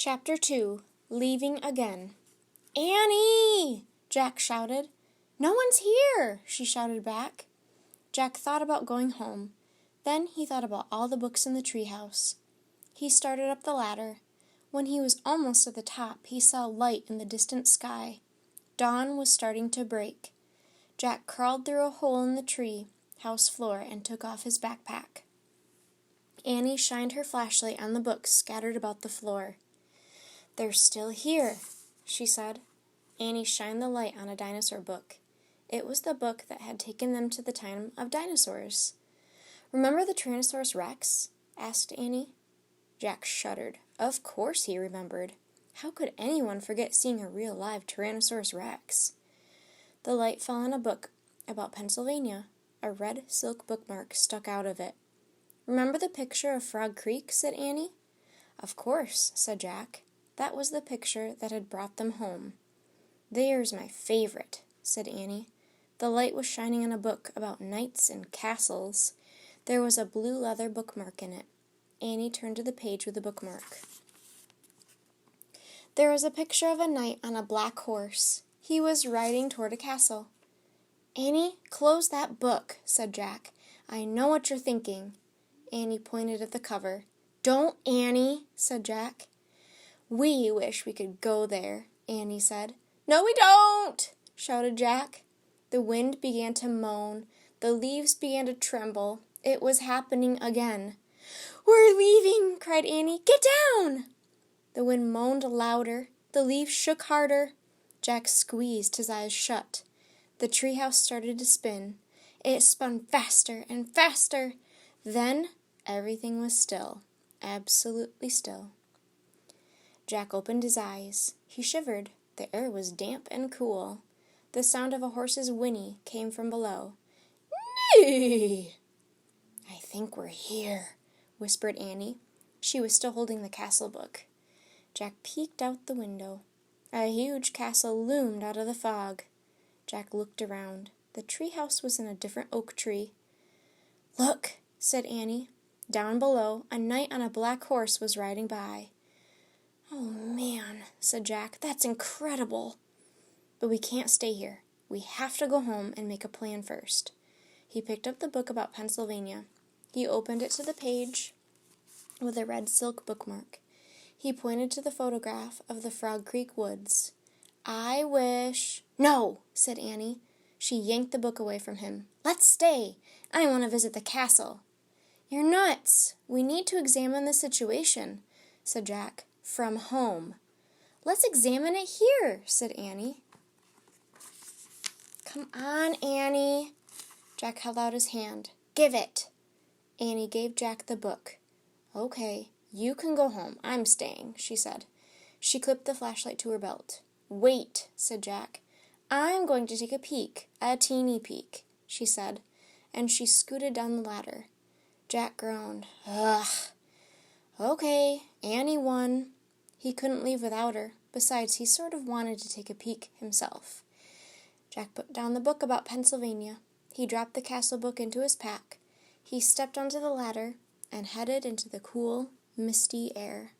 Chapter 2, Leaving Again. "Annie!" Jack shouted. "No one's here!" she shouted back. Jack thought about going home. Then he thought about all the books in the treehouse. He started up the ladder. When he was almost at the top, he saw light in the distant sky. Dawn was starting to break. Jack crawled through a hole in the tree house floor and took off his backpack. Annie shined her flashlight on the books scattered about the floor. "They're still here," she said. Annie shined the light on a dinosaur book. It was the book that had taken them to the time of dinosaurs. "Remember the Tyrannosaurus Rex?" asked Annie. Jack shuddered. Of course he remembered. How could anyone forget seeing a real live Tyrannosaurus Rex? The light fell on a book about Pennsylvania. A red silk bookmark stuck out of it. "Remember the picture of Frog Creek?" said Annie. "Of course," said Jack. That was the picture that had brought them home. "There's my favorite," said Annie. The light was shining on a book about knights and castles. There was a blue leather bookmark in it. Annie turned to the page with the bookmark. There was a picture of a knight on a black horse. He was riding toward a castle. "Annie, close that book," said Jack. "I know what you're thinking." Annie pointed at the cover. "Don't, Annie," said Jack. "We wish we could go there," Annie said. "No, we don't!" shouted Jack. The wind began to moan. The leaves began to tremble. It was happening again. "We're leaving!" cried Annie. "Get down!" The wind moaned louder. The leaves shook harder. Jack squeezed his eyes shut. The treehouse started to spin. It spun faster and faster. Then everything was still, absolutely still. Jack opened his eyes. He shivered. The air was damp and cool. The sound of a horse's whinny came from below. "Nee!" "I think we're here," whispered Annie. She was still holding the castle book. Jack peeked out the window. A huge castle loomed out of the fog. Jack looked around. The treehouse was in a different oak tree. "Look," said Annie. Down below, a knight on a black horse was riding by. "Oh, man," said Jack, "that's incredible. But we can't stay here. We have to go home and make a plan first." He picked up the book about Pennsylvania. He opened it to the page with a red silk bookmark. He pointed to the photograph of the Frog Creek woods. "I wish—" "No," said Annie. She yanked the book away from him. "Let's stay. I want to visit the castle." "You're nuts. We need to examine the situation," said Jack. "From home." "Let's examine it here," said Annie. "Come on, Annie." Jack held out his hand. "Give it." Annie gave Jack the book. "Okay, you can go home. I'm staying," she said. She clipped the flashlight to her belt. "Wait," said Jack. "I'm going to take a peek, a teeny peek," she said, and she scooted down the ladder. Jack groaned. "Ugh." "Okay, Annie won." He couldn't leave without her. Besides, he sort of wanted to take a peek himself. Jack put down the book about Pennsylvania. He dropped the castle book into his pack. He stepped onto the ladder and headed into the cool, misty air.